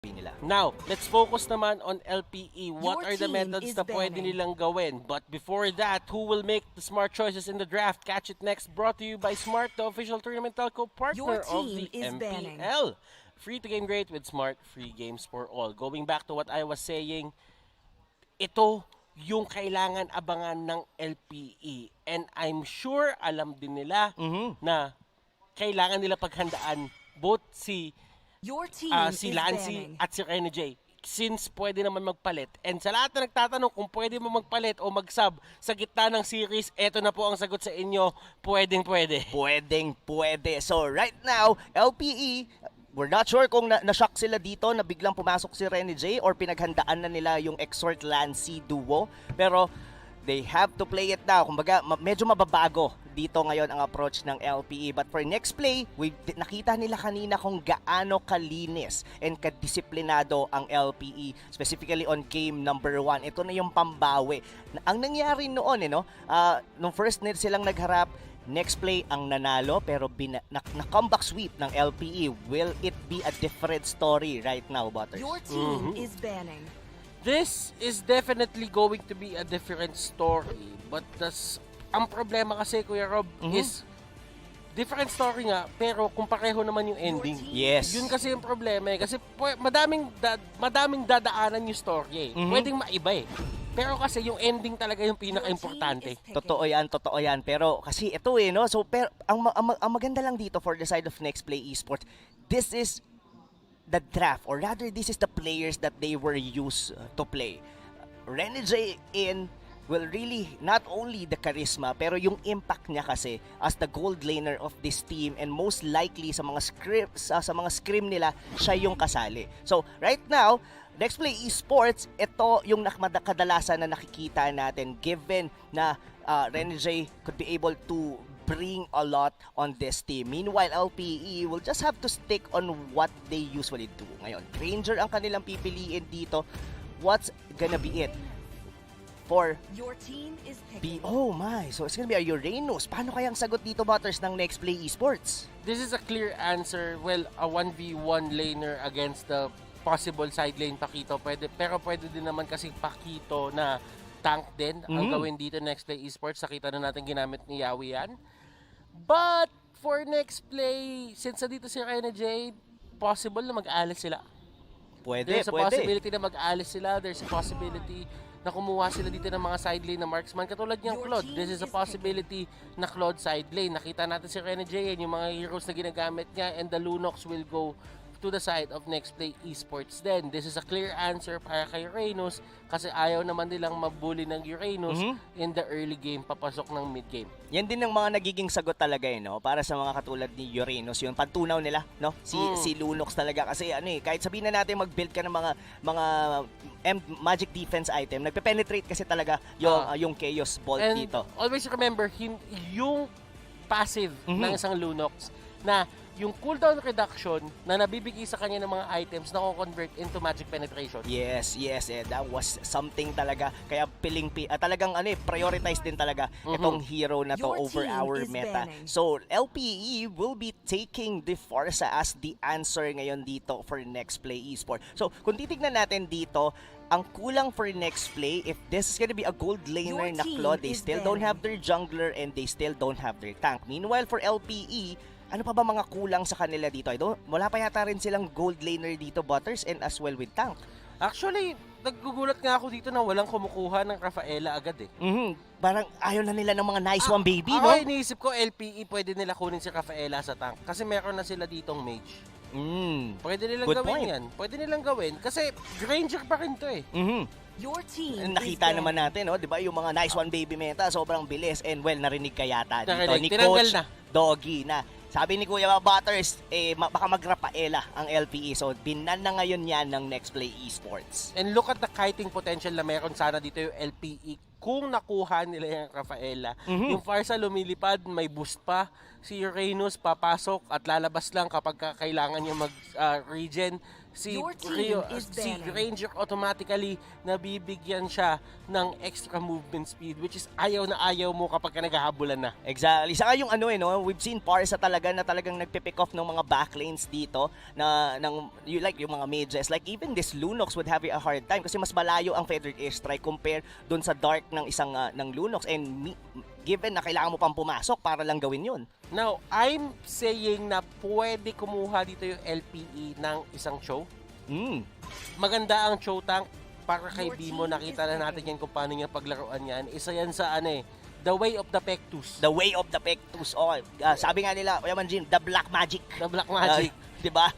nila. Now, let's focus naman on LPE. What Your are the team methods is na pwede banning. nilang gawin? But before that, who will make the smart choices in the draft? Catch it next, brought to you by Smart, the official tournament telco partner Your of team the is banning. MPL. Free to game great with Smart, free games for all. Going back to what I was saying, ito yung kailangan abangan ng LPE. And I'm sure alam din nila na kailangan nila paghandaan both Your team si is Lancy banning. at si Renejay. Since pwede naman magpalit. And sa lahat na nagtatanong kung pwede mo magpalit o mag-sub sa gitna ng series, eto na po ang sagot sa inyo, pwedeng-pwede. Pwede. So right now, LPE, we're not sure kung na-shock sila dito na biglang pumasok si renejay or pinaghandaan na nila yung Exort Lancy duo. Pero they have to play it now. Kumbaga, medyo mababago dito ngayon ang approach ng LPE. But for next play, nakita nila kanina kung gaano kalinis and kadisiplinado ang LPE, specifically on game number 1. Ito na yung pambawi. Ang nangyari noon, nung first net silang nagharap, next play ang nanalo pero na-comeback sweep ng LPE. Will it be a different story right now, Butters? Your team is banning. This is definitely going to be a different story. But ang problema kasi, Kuya Rob, is different story nga, pero kung pareho naman yung ending. Yes. Yun kasi yung problema eh. Kasi madaming dadaanan yung story eh. Pwedeng maiba eh. Pero kasi yung ending talaga yung pinaka-importante. Totoo yan. Pero kasi ito no? So, pero, ang maganda lang dito for the side of Next Play Esports, this is the draft, or rather this is the players that they were used to play. Renejay will really not only the charisma pero yung impact niya kasi as the gold laner of this team, and most likely sa mga scrim nila siya yung kasali. So right now, Next Play Esports, ito yung kadalasan na nakikita natin given na Renejay could be able to bring a lot on this team. Meanwhile, LPE will just have to stick on what they usually do. Ngayon, Ranger ang kanilang pipiliin dito. What's gonna be it? For Your team is picking. Oh my, so it's gonna be a Uranus. Paano kayang sagot dito, Butters, ng Next Play Esports? This is a clear answer. Well, a 1v1 laner against the possible side lane Pakito. Pero pwede din naman kasi Pakito na tank din ang gawin dito Next Play Esports. Nakita na natin ginamit ni Yawi yan. But for Next Play, since dito si renejay, possible na mag-alis sila. There's a possibility na mag-alis sila. There's a possibility na kumuha sila dito ng mga side lane na marksman. Katulad niyang Claude, this is a possibility na Claude side lane. Nakita natin si renejay, yung mga heroes na ginagamit niya, and the Lunox will go to the side of Next Play Esports. Then, this is a clear answer para kay Uranus kasi ayaw naman nilang mabully ng Uranus in the early game, papasok ng mid game. Yan din ang mga nagiging sagot talaga no, para sa mga katulad ni Uranus, yung pagtunaw nila, no? Si Lunox talaga kasi kahit sabihin na natin mag-build ka ng mga magic defense item, nagpe-penetrate kasi talaga yung Chaos Bolt and dito. Always remember yung passive ng isang Lunox na yung cooldown reduction na nabibigay sa kanya ng mga items na convert into magic penetration. Yes, that was something talaga. Kaya talagang prioritize din talaga itong hero na to Your over team our is meta. banning. So, LPE will be taking the Forza as the answer ngayon dito for Next Play Esports. So, kung titignan natin dito, ang kulang for Next Play, if this is gonna be a gold laner Your na team Claude, they is still don't banning. have their jungler and they still don't have their tank. Meanwhile, for LPE, ano pa ba mga kulang sa kanila dito? Wala pa yata rin silang gold laner dito, Butters, and as well with tank. Actually, naggugulat nga ako dito na walang kumukuha ng Rafaela agad eh. Parang ayaw na nila ng mga nice one baby, Ako no? iniisip ko LPE pwede nila kunin si Rafaela sa tank kasi meron na sila ditong mage. Pwede nilang Good gawin point. yan. Pwede nilang gawin kasi Granger pa rin to eh. Your team Nakita is naman banning. natin, no? 'Di ba, yung mga nice one baby meta, sobrang bilis, and well, narinig ka yata dito Narinig. ni Tinanggal Coach na. Doggy na sabi ni Kuya Butters, baka mag-Rafaela ang LPE. So, binan na ngayon yan ng Next Play Esports. And look at the kiting potential na meron sana dito yung LPE kung nakuha nila yung Rafaela. Yung Farsa lumilipad, may boost pa. Si Uranus papasok at lalabas lang kapag kailangan niya mag-regen. si Your team Rio, is si banning. Ranger automatically nabibigyan siya ng extra movement speed, which is ayaw na ayaw mo kapag ka naghahabulan na. Exactly. Saka yung ano we've seen Parsa talaga na talagang nagpipick off ng mga backlanes dito na like yung mga mages. Like even this Lunox would have a hard time kasi mas malayo ang feathered airstrike compare dun sa dark ng isang ng Lunox, and given na kailangan mo pang pumasok para lang gawin yun. Now, I'm saying na pwede kumuha dito yung LPE ng isang show. Maganda ang show tank para kay Your Bimo. team Nakita is na natin yan kung paano niya paglaruan yan. Isa yan sa the way of the Pectus. The way of the Pectus. Okay. Sabi nga nila, Kuya Manjin, the black magic. The Black Magic. Diba?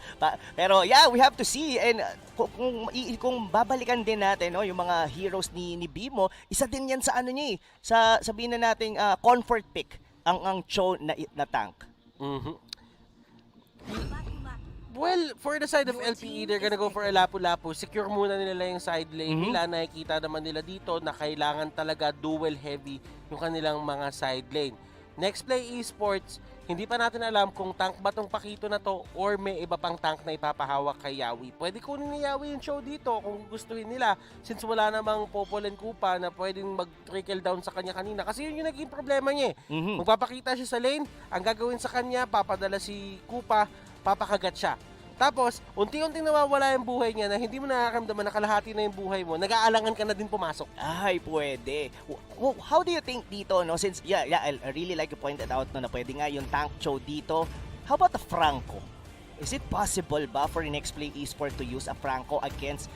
Pero yeah, we have to see. And kung babalikan din natin yung mga heroes ni Bimo, isa din yan sa niya sa sabihin na nating comfort pick ang Cho na tank. Well, for the side of Your LPE, team they're gonna is go for a lapu-lapu. Secure muna nila yung side lane nila. Nakikita naman nila dito na kailangan talaga dual heavy yung kanilang mga side lane. Next Play Esports, hindi pa natin alam kung tank ba tong Pakito na to or may iba pang tank na ipapahawak kay Yawi. Pwede kunin ni Yawi yung show dito kung gustuhin nila, since wala namang Popol and Kupa na pwedeng mag-trickle down sa kanya kanina. Kasi yun yung naging problema niya eh. Magpapakita siya sa lane, ang gagawin sa kanya, papadala si Kupa, papakagat siya. Tapos, unti-unting nawawala yung buhay niya na hindi mo nakakamdaman na kalahati na yung buhay mo, nag-aalangan ka na din pumasok. Ay, pwede. How do you think dito, no? Since, I really like you pointed out na pwede nga yung tank Cho dito. How about the Franco? Is it possible ba for Next Play Esports to use a Franco against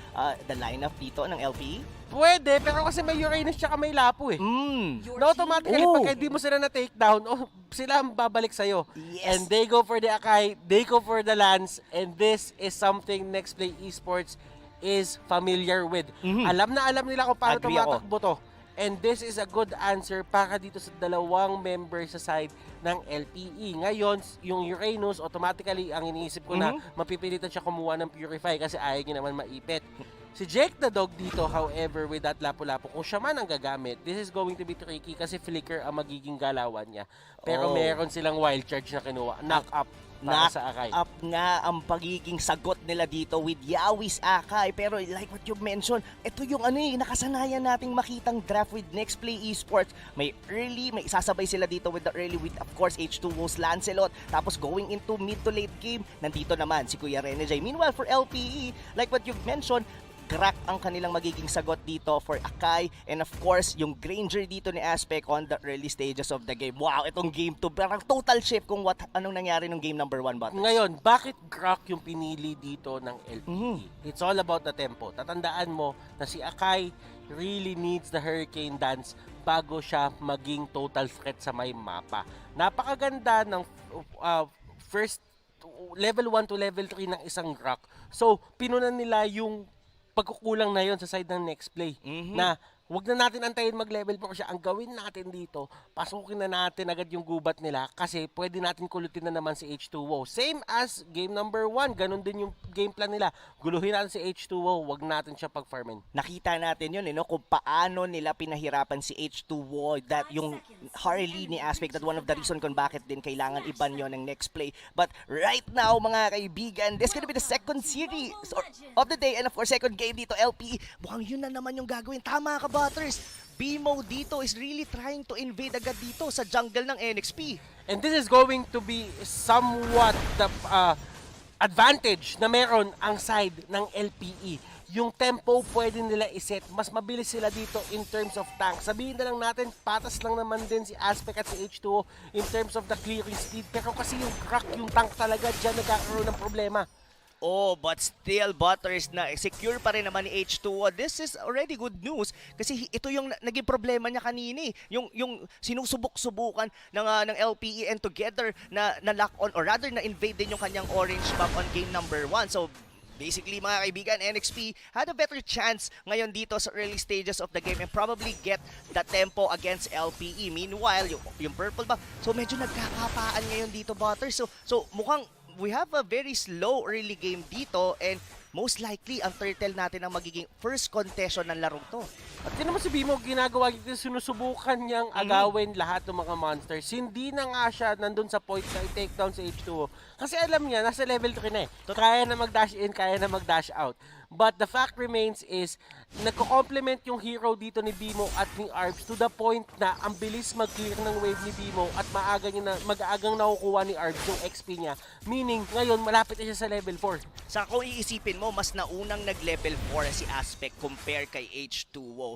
the lineup dito ng LPE? Pwede, pero kasi may Uranus tsaka may Lapu eh. Your Na automatically, Oh. pag hindi mo sila na-takedown, sila ang babalik sa'yo. Yes. And they go for the Akai, they go for the Lance, and this is something Next Play Esports is familiar with. Alam na alam nila kung paano Agree ako. tumatakbo to. And this is a good answer para dito sa dalawang member sa side ng LPE. Ngayon, yung Uranus, automatically, ang iniisip ko na mapipilitan siya kumuha ng Purify kasi ayaw niya naman maipit. Si Jake the Dog dito, however, with that lapu-lapu, kung siya man ang gagamit, this is going to be tricky kasi flicker ang magiging galawan niya. Pero meron silang wild charge na kinuha. Knock up para sa Akai. Up nga ang pagiging sagot nila dito with Yawi's Akai. Pero like what you mentioned, ito yung nakasanayan nating makitang draft with Next Play Esports. May isasabay sila dito with the early with of course H2O's Lancelot. Tapos going into mid to late game, nandito naman si Kuya Renejay. Meanwhile for LPE, like what you've mentioned, crack ang kanilang magiging sagot dito for Akai, and of course yung Granger dito ni Aspect on the early stages of the game. Wow, itong game 2 parang total shift kung anong nangyari nung game number 1 ba. Ngayon, bakit Grok yung pinili dito ng LPE? It's all about the tempo. Tatandaan mo na si Akai really needs the Hurricane Dance bago siya maging total threat sa may mapa. Napakaganda ng first level 1 to level 3 ng isang Grok. So, pinunan nila yung pagkukulang na yon sa side ng Next Play. Na wag na natin antayin mag-level 4 siya. Ang gawin natin dito, pasukin na natin agad yung gubat nila kasi pwede natin kulutin na naman si H2O. Same as game number 1, ganun din yung game plan nila. Guluhin natin si H2O, wag natin siya pag-farmin. Nakita natin yun, kung paano nila pinahirapan si H2O, that yung Harley ni Aspect, that one of the reason kung bakit din kailangan iban yun ng Next Play. But right now, mga kaibigan, this gonna be the second series of the day, and of course, second game dito, LPE. Mukhang yun na naman yung gagawin. Tama ka, Butters. Bimo dito is really trying to invade agad dito sa jungle ng NXP. And this is going to be somewhat the advantage na meron ang side ng LPE. Yung tempo pwede nila iset. Mas mabilis sila dito in terms of tank. Sabihin na lang natin, patas lang naman din si Aspect at si H2O in terms of the clearing speed. Pero kasi yung crack, yung tank talaga, dyan nagkakaroon ng problema. Oh, but still, Butters, na secure pa rin naman ni H2O. This is already good news kasi ito yung naging problema niya kanina. Yung sinusubok-subukan ng LPE, and together na lock on, or rather na invade din yung kanyang orange map on game number 1. So basically, mga kaibigan, NXP had a better chance ngayon dito sa early stages of the game and probably get the tempo against LPE. Meanwhile, yung purple ba, so medyo nagkakapaan ngayon dito, Butters. So mukhang we have a very slow early game dito, and most likely ang Turtle natin ang magiging first contestation ng larong to. At yun naman si Bimo, ginagawa dito, sinusubukan niyang agawin lahat ng mga monsters. Hindi na nga siya nandun sa point na i-take down sa H2O. Kasi alam niya, nasa level 3 na eh. Kaya na mag-dash in, kaya na mag-dash out. But the fact remains is, nagko-complement yung hero dito ni Bimo at ni Arbs to the point na ang bilis mag-clear ng wave ni Bimo at mag-aagang nakukuha ni Arbs yung XP niya. Meaning, ngayon, malapit na siya sa level 4. Sa kung iisipin mo, mas naunang nag-level 4 si Aspect compare kay H2O.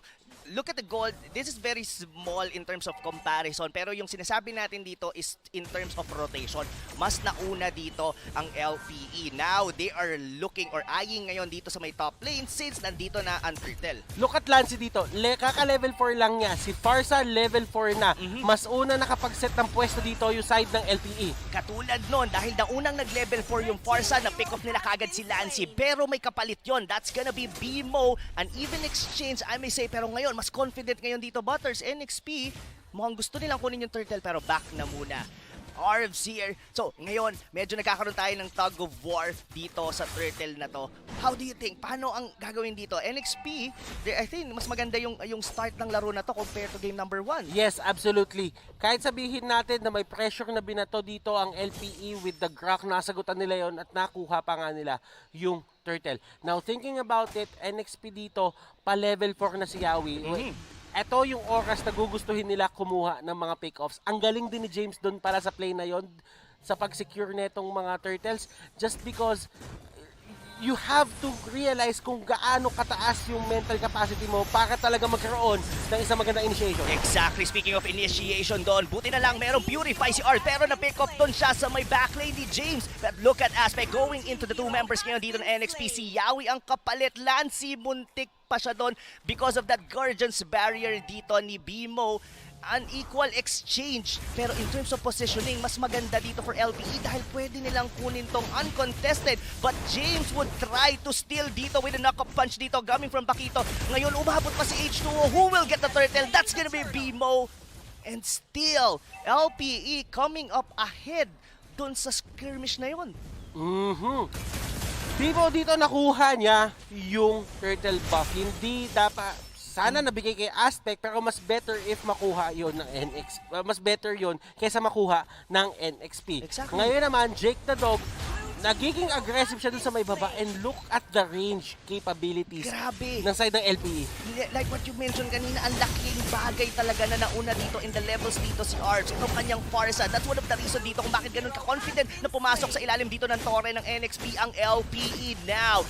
Look at the gold. This is very small in terms of comparison. Pero yung sinasabi natin dito is in terms of rotation. Mas nauna dito ang LPE. Now, they are looking or eyeing ngayon dito sa may top lane since nandito na ang Turtle. Look at Lancy dito. Kaka-level 4 lang niya. Si Farsa, level 4 na. Mas una nakapag-set ng pwesto dito yung side ng LPE. Katulad nun, dahil naunang nag-level 4 yung Farsa, na-pick off nila kagad si Lancy. Pero may kapalit yon. That's gonna be Bimo. An even exchange, I may say. Pero ngayon, mas confident ngayon dito, Butters. NXP, mukhang gusto nilang kunin yung Turtle pero back na muna. Arbs here. So, ngayon, medyo nagkakaroon tayo ng tug of war dito sa Turtle na to. How do you think? Paano ang gagawin dito? NXP, I think mas maganda yung start ng laro na to compared to game number 1. Yes, absolutely. Kahit sabihin natin na may pressure na binato dito ang LPE with the Grak, nasagutan nila yon at nakuha pa nga nila yung Turtle. Now, thinking about it, NXP dito, pa-level 4 na si Yawi. Ito yung oras na gugustuhin nila kumuha ng mga pick-offs. Ang galing din ni James doon para sa play na yon sa pag-secure netong mga Turtles just because you have to realize kung gaano kataas yung mental capacity mo para talaga magkaroon ng isang magandang initiation. Exactly. Speaking of initiation doon, buti na lang merong Purify si Art pero na-pick up doon siya sa may backlane ni James. But look at Aspect going into the two members ngayon dito ng NXP. Si Yawi ang kapalit. Lancy, muntik pa siya doon because of that Guardian's Barrier dito ni Bimo. Unequal exchange. Pero in terms of positioning, mas maganda dito for LPE dahil pwede nilang kunin tong uncontested. But James would try to steal dito with a knock-up punch dito coming from Paquito. Ngayon, umabot pa si H2O. Who will get the Turtle? That's gonna be Bimo. And still, LPE coming up ahead dun sa skirmish na yun. Bimo dito nakuha niya yung Turtle buff. Hindi dapat... Sana nabigay kay Aspect pero mas better if makuha yon ng NXP. Mas better yon kaysa makuha ng NXP. Exactly. Ngayon naman, Jake the Dog, nagiging aggressive siya dun sa may baba and look at the range capabilities Grabe. ng side ng LPE. Like what you mentioned kanina, ang laking bagay talaga na nauna dito in the levels dito si Arbs. Itong kanyang Farsa. That's one of the reason dito kung bakit ganun ka-confident na pumasok sa ilalim dito ng tore ng NXP ang LPE now.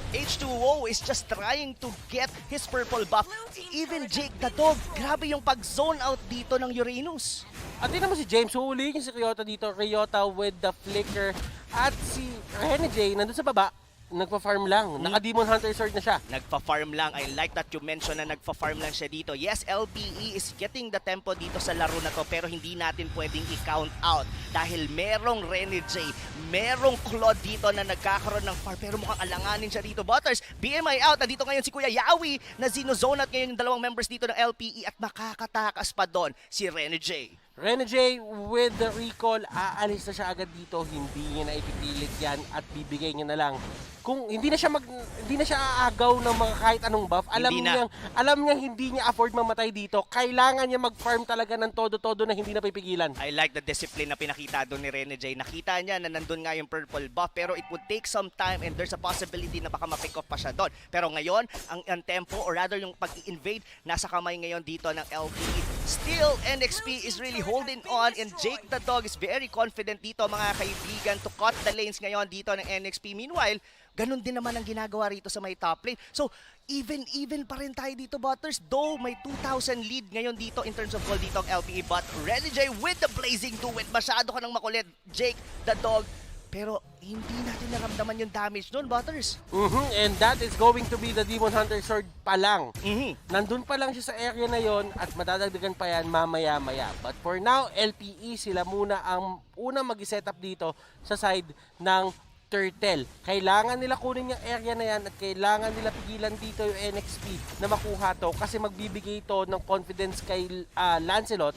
H2O is just trying to get his purple buff. Even Jake the Dog, grabe yung pag-zone out dito ng Uranus. At tingnan mo si James, huhulihin niya si Ryota dito. Ryota with the flicker. At si Renejay, nandun sa baba, nagpa-farm lang. Naka-Demon Hunter Sword na siya. Nagpa-farm lang. I like that you mentioned na nagpa-farm lang siya dito. Yes, LPE is getting the tempo dito sa laro na to pero hindi natin pwedeng i-count out dahil merong Renejay, merong Claude dito na nagkakaroon ng farm pero mukhang alanganin siya dito. Butters, BMI out. Nandito ngayon si Kuya Yawi na zinozone at ngayon yung dalawang members dito ng LPE at makakatakas pa doon si Renejay. Renejay with the recall, aalis na siya agad dito, hindi niya na ipipilit yan at bibigay niya na lang. Kung hindi na siya aagaw ng mga kahit anong buff, alam niya hindi niya afford mamatay dito. Kailangan niya mag-farm talaga ng todo-todo na hindi na pipigilan. I like the discipline na pinakita doon ni Renejay. Nakita niya na nandun nga yung purple buff pero it would take some time and there's a possibility na baka ma-pick off pa siya doon. Pero ngayon, ang tempo or rather yung pag-invade nasa kamay ngayon dito ng LPE. Still, NXP is really holding on and Jake the Dog is very confident dito mga kaibigan to cut the lanes ngayon dito ng NXP. Meanwhile, ganun din naman ang ginagawa rito sa may top lane. So, even pa rin tayo dito, Butters. Though may 2,000 lead ngayon dito in terms of goal dito ang LPE. But Renejay with the blazing do-it. Masyado ka nang makulit, Jake the Dog. Pero hindi natin naramdaman yung damage doon, Butters. And that is going to be the Demon Hunter Sword pa lang. Nandun pa lang siya sa area na yon at madadagdagan pa yan mamaya-maya. But for now, LPE sila muna ang unang mag-set up dito sa side ng Turtle. Kailangan nila kunin yung area na yan at kailangan nila pigilan dito yung NXP na makuha to kasi magbibigay ito ng confidence kay Lancelot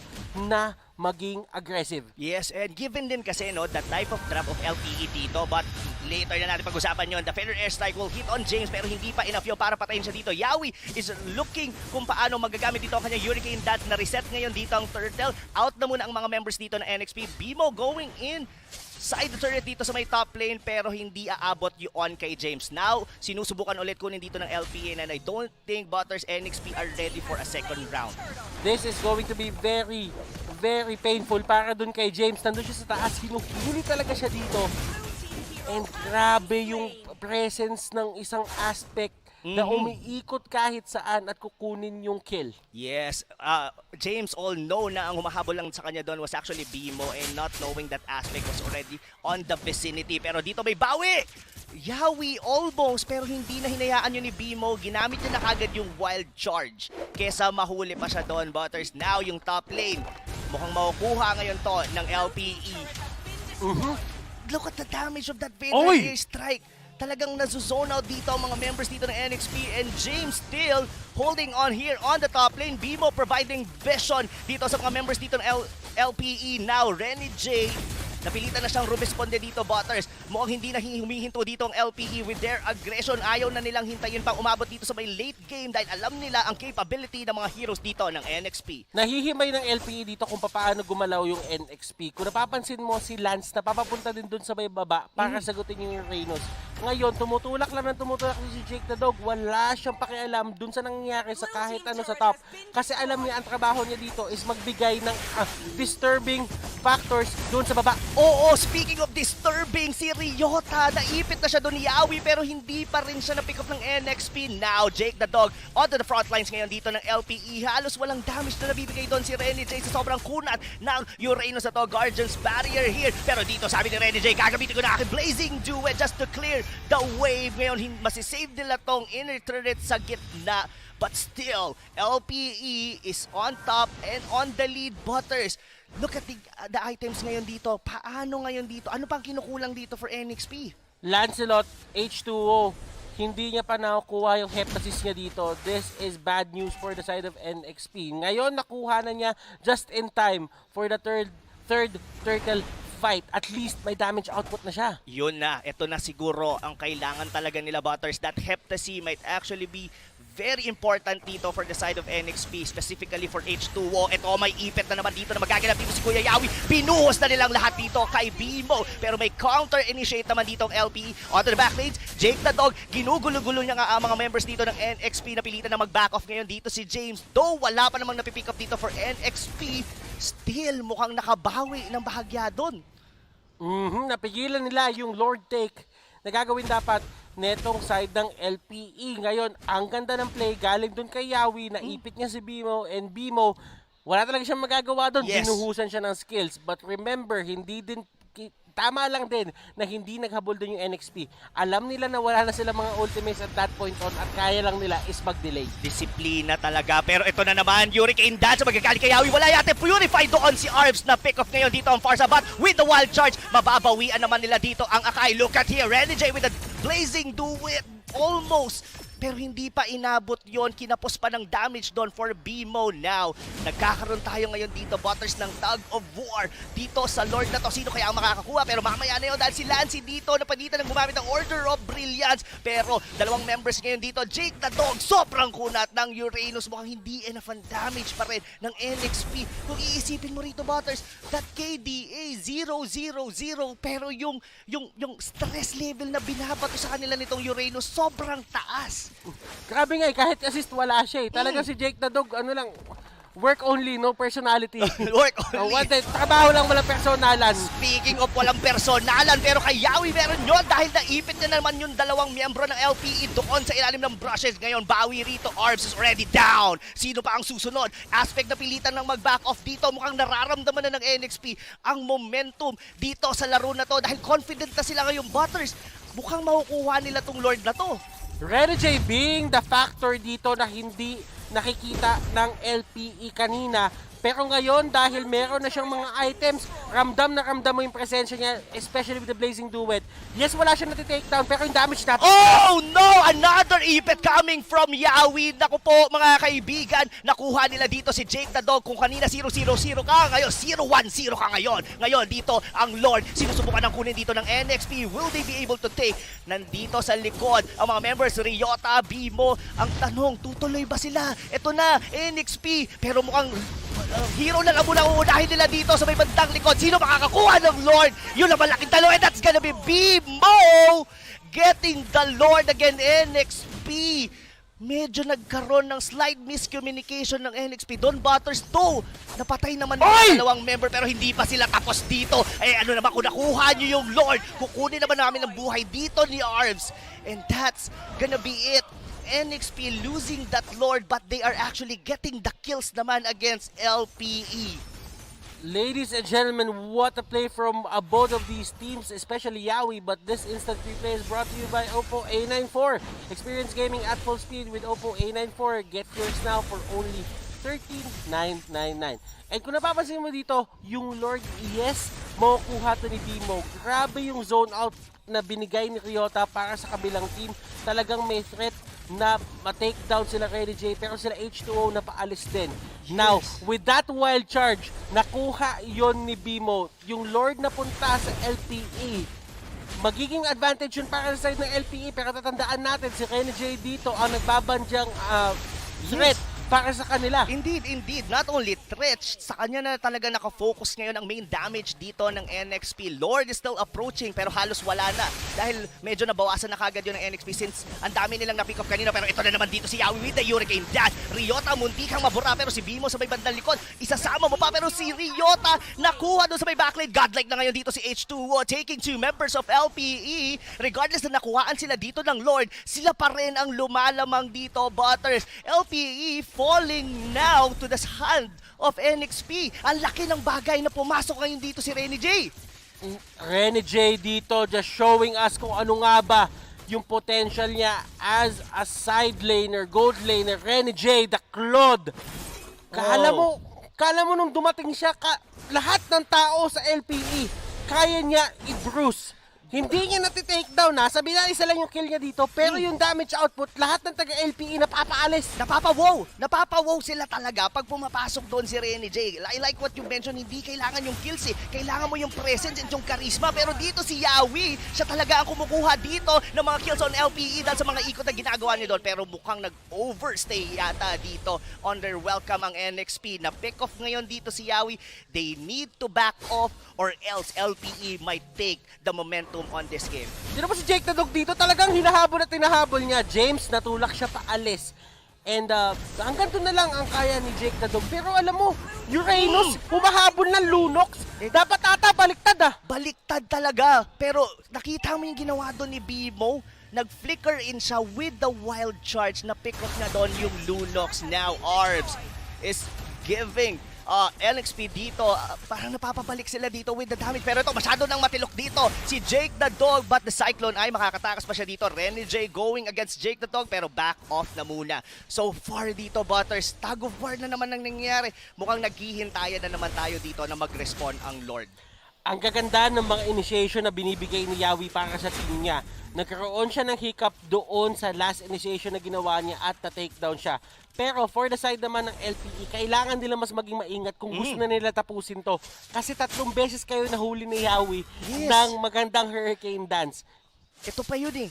na maging aggressive. Yes, and given din kasi no, the type of trap of LPE dito, but later na natin pag-usapan yun. The Feather Airstrike will hit on James pero hindi pa enough yun para patayin siya dito. Yawi is looking kung paano magagamit dito ang kanyang Hurricane Dance na reset ngayon dito ang Turtle. Out na muna ang mga members dito ng NXP. Bimo going in side turret dito sa may top lane pero hindi aabot yun kay James. Now, sinusubukan ulit kunin dito ng LPE and I don't think Butters NXP are ready for a second round. This is going to be very, very painful para dun kay James. Nandun siya sa taas, hinuhuli talaga siya dito. And grabe yung presence ng isang aspect na umiikot kahit saan at kukunin yung kill. Yes, James all know na ang humahabol lang sa kanya doon was actually Bimo and not knowing that aspect was already on the vicinity. Pero dito may bawi! Yawi almost pero hindi na hinayaan yun ni Bimo. Ginamit niya na kagad yung wild charge kesa mahuli pa siya doon. Butters now yung top lane. Mukhang makukuha ngayon to ng LPE. Look at the damage of that Vader Airstrike. Talagang nazo-zone out dito ang mga members dito ng NXP and James still holding on here on the top lane. Bimo providing vision dito sa mga members dito ng LPE. Now, renejay napilitan na siyang rumisponde dito, Butters. Mukhang hindi na humihinto dito ang LPE with their aggression. Ayaw na nilang hintayin pang umabot dito sa may late game dahil alam nila ang capability ng mga heroes dito ng NXP. Nahihimay ng LPE dito kung paano gumalaw yung NXP. Kung napapansin mo si Lance, napapapunta din dun sa may baba para sagutin yung Reynos. Ngayon, tumutulak lang ng tumutulak si Jake the Dog. Wala siyang pakialam dun sa nangyayari sa kahit ano sa top. Kasi alam niya ang trabaho niya dito is magbigay ng disturbing factors dun sa baba. Oo, speaking of disturbing, si Ryota, naipit na siya doon ni Yawi pero hindi pa rin siya na-pick up ng NXP. Now, Jake the Dog onto the front lines ngayon dito ng LPE. Halos walang damage na nabibigay doon si renejay sa sobrang kunat ng Uranus na to. Guardian's Barrier here. Pero dito sabi ni renejay, gagamitin ko na aking Blazing Duet just to clear the wave. Ngayon, masisave nila tong inner turret sa gitna. But still, LPE is on top and on the lead. Butters, look at the items ngayon dito. Paano ngayon dito? Ano pang kinukulang dito for NXP? Lancelot, H2O, hindi niya pa nakukuha yung heptasis niya dito. This is bad news for the side of NXP. Ngayon, nakuha na niya just in time for the third turtle fight. At least may damage output na siya. Yun na. Ito na siguro ang kailangan talaga nila, Butters. That heptasis might actually be very important dito for the side of NXP, specifically for H2O. Ito may ipit na naman dito na magaganap dito si Kuya Yawi. Pinuhos na nilang lahat dito kay Bimo. Pero may counter-initiate naman dito ang LPE. Onto the back lanes, Jake the Dog. Ginugulo-gulo niya nga ang mga members dito ng NXP. Napilitan na mag-back off ngayon dito si James. Though wala pa namang napipick up dito for NXP, still mukhang nakabawi ng bahagya doon. Napigilan nila yung Lord Take na gagawin dapat netong side ng LPE. Ngayon, ang ganda ng play galing dun kay Yawi, naipit niya si Bimo, and Bimo, wala talaga siyang magagawa dun. Yes. Binuhusan siya ng skills. But remember, tama lang din na hindi naghabol din yung NXP. Alam nila na wala na sila mga ultimates at that point on at kaya lang nila is mag-delay. Disiplina talaga. Pero ito na naman, Hurricane Dance. Magagaling kay Yawi. Wala yate. Purify doon si Arvs na pick off ngayon dito ang Farsa. But with the wild charge, mababawian naman nila dito ang Akai. Look at here. renejay with the Blazing Duet. Almost. Pero hindi pa inabot yon, kinapos pa ng damage doon for Bimo. Now, nagkakaroon tayo ngayon dito, Butters, ng tug of war dito sa Lord na to. Sino kaya ang makakakuha? Pero mamaya na yun dahil si Lancy dito na panitan ng gumamit ng Order of Brilliance. Pero dalawang members ngayon dito, Jake the Dog, sobrang kunat ng Uranus. Mukhang hindi enough ang damage pa rin ng NXP. Kung iisipin mo rito, Butters, that KDA 0-0-0 pero yung stress level na binabato sa kanila nitong Uranus sobrang taas. Grabe nga kahit assist wala siya eh. Talagang si Jake the Dog, work only, no personality. Work only. Trabaho lang, walang personalan. Speaking of walang personalan, pero kay Yawi meron yun dahil naipit na naman yung dalawang miyembro ng LPE doon sa ilalim ng brushes. Ngayon, bawi rito. Arvs is already down. Sino pa ang susunod? Aspect na pilitan ng mag-back off dito. Mukhang nararamdaman na ng NXP ang momentum dito sa laro na to dahil confident na sila ngayong, Butters. Mukhang makukuha nila tong Lord na to. renejay being the factor dito na hindi nakikita ng LPE kanina. Pero ngayon, dahil meron na siyang mga items, ramdam na ramdam mo yung presensya niya, especially with the Blazing Duet. Yes, wala siyang nati-take down, pero yung damage natin... Oh no! Another super ipit coming from Yawi. Naku po mga kaibigan, nakuha nila dito si Jake the Dog. Kung kanina 0-0-0 ka, ngayon 0-1-0 ka ngayon. Ngayon dito ang Lord, sinusubukan ng kunin dito ng NXP. Will they be able to take? Nandito sa likod ang mga members, Ryota, Bimo. Ang tanong, tutuloy ba sila? Ito na, NXP. Pero mukhang hero na lang muna uunahin nila dito sa may bandang likod. Sino makakakuha ng Lord? Yun ang malaking talo, and that's gonna be Bimo getting the Lord again. NXP. Medyo nagkaroon ng slight miscommunication ng NXP. Don Butters 2. Napatay naman ng dalawang member pero hindi pa sila tapos dito. Eh ano naman kung nakuha nyo yung Lord, kukunin naman namin ang buhay dito ni Arms. And that's gonna be it. NXP losing that Lord but they are actually getting the kills naman against LPE. Ladies and gentlemen, what a play from both of these teams, especially Yawi. But this instant replay is brought to you by Oppo A94. Experience gaming at full speed with Oppo A94. Get yours now for only $13,999. And kung napapansin mo dito, yung Lord, yes, makukuha to ni Bimo. Grabe yung zone out na binigay ni Ryota para sa kabilang team. Talagang may threat na ma-take down sila renejay pero sila H2O na paalis din. Yes. Now, with that wild charge, nakuha yon ni Bimo. Yung Lord na punta sa LPE. Magiging advantage yun para sa side ng LPE pero tatandaan natin si renejay dito ang nagbabandyang threat para sa kanila. Indeed, indeed. Not only threat, sa kanya na talaga nakafocus ngayon ang main damage dito ng NXP. Lord is still approaching pero halos wala na. Dahil medyo nabawasan na kagad yun ng NXP since ang dami nilang na-pick up kanina. Pero ito na naman dito si Yawi with the Hurricane Dash. Ryota munti kang mabura pero si Bimo sa may bandang likod. Isasama mo pa pero si Ryota nakuha doon sa may backlane. Godlike na ngayon dito si H2O taking 2 members of LPE. Regardless na nakuhaan sila dito ng Lord, sila pa rin ang lumalamang dito, Butters. LPE falling now to the hand of NXP. Ang laki ng bagay na pumasok ngayon dito si renejay. renejay dito just showing us kung ano nga ba yung potential niya as a side laner, gold laner. renejay, the Claude. Kala mo nung dumating siya, lahat ng tao sa LPE, kaya niya i-bruise. Hindi niya natitake down na. Sabi na isa lang yung kill niya dito. Pero yung damage output, lahat ng taga-LPE napapaalis. Napapawow sila talaga pag pumapasok doon si renejay. I like what you mentioned, hindi kailangan yung kills eh. Kailangan mo yung presence and yung charisma. Pero dito si Yawi, siya talaga ang kumukuha dito ng mga kills on LPE dahil sa mga ikot na ginagawa niya doon. Pero mukhang nag-overstay yata dito. Under welcome ang NXP. Na pick off ngayon dito si Yawi. They need to back off or else LPE might take the momentum on this game. Sino ba si Jake the Dog dito? Talagang hinahabol at hinahabol niya. James, natulak siya paalis. And hanggang doon na lang ang kaya ni Jake the Dog. Pero alam mo, Uranus, humahabol ng Lunox. Dapat ata baliktad ah. Baliktad talaga. Pero nakita mo yung ginawa doon ni Bimo? Nag-flicker in siya with the wild charge na pick off na doon yung Lunox. Now Arbs is giving NXP dito, parang napapabalik sila dito with the damage. Pero ito, masyado nang matilok dito si Jake the Dog, but the Cyclone ay makakatakas pa siya dito. renejay going against Jake the Dog pero back off na muna. So far dito, Butters, tag of war na naman ang nangyayari. Mukhang naghihintayan na naman tayo dito na mag-respawn ang Lord. Ang gaganda ng mga initiation na binibigay ni Yawi para sa team niya. Nagkaroon siya ng hiccup doon sa last initiation na ginawa niya at na-takedown siya. Pero for the side naman ng LPE, kailangan nila mas maging maingat kung gusto na nila tapusin to. Kasi 3 beses kayo nahuli ni Yawi ng magandang hurricane dance. Ito pa yun eh.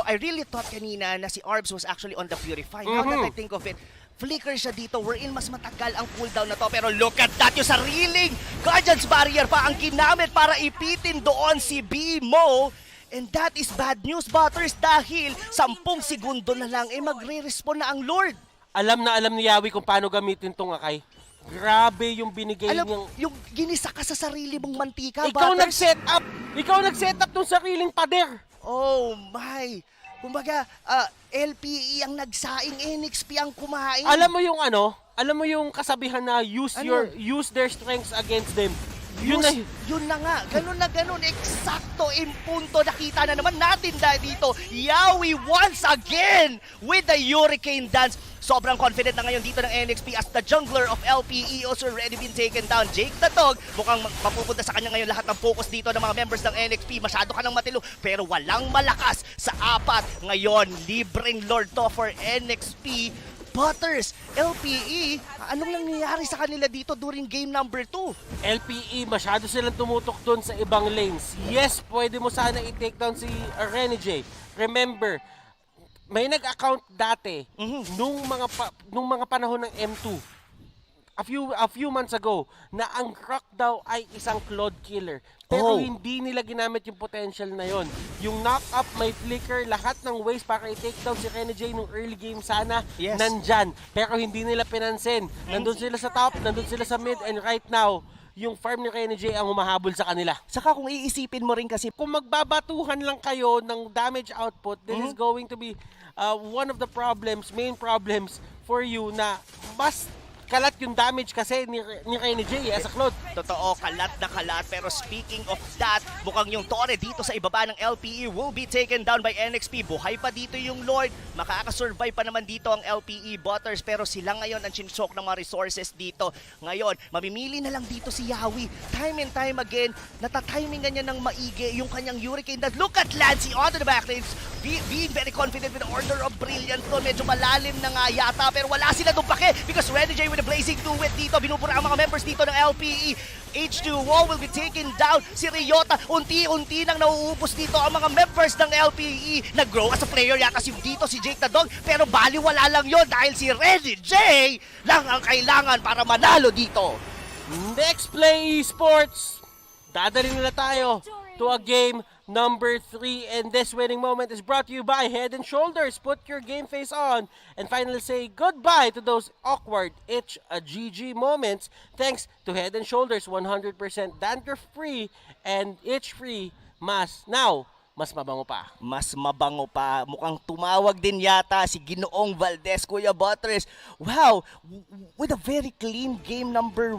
I really thought kanina na si Arbs was actually on the Purify. Now that I think of it, flicker siya dito wherein mas matagal ang cooldown na to. Pero look at that, yung sariling Guardian's Barrier pa ang ginamit para ipitin doon si Bimo. And that is bad news, Butters, dahil 10 segundo na lang magre-respawn na ang Lord. Alam na alam ni Yawi kung paano gamitin tong Akay. Grabe yung binigay alam, niyang... yung ginisa ka sa sarili mong mantika, Ikaw Butters. nag-set up! Ikaw nag-set up ng sariling pader! Oh my! Kumbaga, LPE ang nagsaing, NXP ang kumain. Alam mo yung ano? Alam mo yung kasabihan na use their strengths against them. Yun na nga, ganun, eksakto, in punto, nakita na naman natin dahil dito, Yawi once again with the Hurricane Dance. sobrang confident na ngayon dito ng NXP as the jungler of LPE also already been taken down. Jake the Dog, mukhang mapupunta sa kanya ngayon lahat ng focus dito ng mga members ng NXP. Masyado ka ng matilo, pero walang malakas sa apat. Ngayon, libreng lord to for NXP. Butters, LPE, anong nangyayari sa kanila dito during game number 2? LPE, masyado silang tumutok doon sa ibang lanes. Yes, pwede mo sana i-take down si renejay. Remember, may nag-account dati nung mga panahon ng M2. A few months ago na ang Croc daw ay isang Claude killer. Pero hindi nila ginamit yung potential na yon. Yung knock-up, may flicker, lahat ng ways para i-take down si renejay nung early game sana, nandyan. Pero hindi nila pinansin. Nandun sila sa top, nandun sila sa mid, and right now, yung farm ni renejay ang humahabol sa kanila. Saka kung iisipin mo rin kasi, Kung magbabatuhan lang kayo ng damage output, this is going to be one of the main problems for you na mas kalat yung damage kasi ni renejay as a Claude. totoo, kalat na kalat. Pero speaking of that, mukhang yung Torre dito sa ibaba ng LPE will be taken down by NXP. Buhay pa dito yung Lord. Makakasurvive pa naman dito ang LPE Butters. Pero sila ngayon ang chinsok ng mga resources dito. Ngayon, mamimili na lang dito si Yawi. Time and time again, natatimingan niya ng maigi yung kanyang Hurricane. That look at Lancy onto the backlanes. Being very confident with the Order of Brilliance to. Medyo malalim na nga yata. Pero wala sila doon pake because renejay with the Blazing Duet dito. Binubura ang mga members dito ng LPE. H2O will be taken down. Si Ryota, unti-unti nang nauubos dito ang mga members ng LPE. Nag-grow as a player yata dito si Jake the Dog. Pero baliwala lang yon dahil si renejay lang ang kailangan para manalo dito. Next Play Esports, dadalhin nila tayo to a game number 3, and this winning moment is brought to you by Head and Shoulders. Put your game face on and finally say goodbye to those awkward itch a GG moments thanks to Head and Shoulders. 100% dandruff free and itch free mask. Now, mas mabango pa. Mas mabango pa. Mukhang tumawag din yata si Ginoong Valdez, Kuya Butters. Wow, with a very clean game number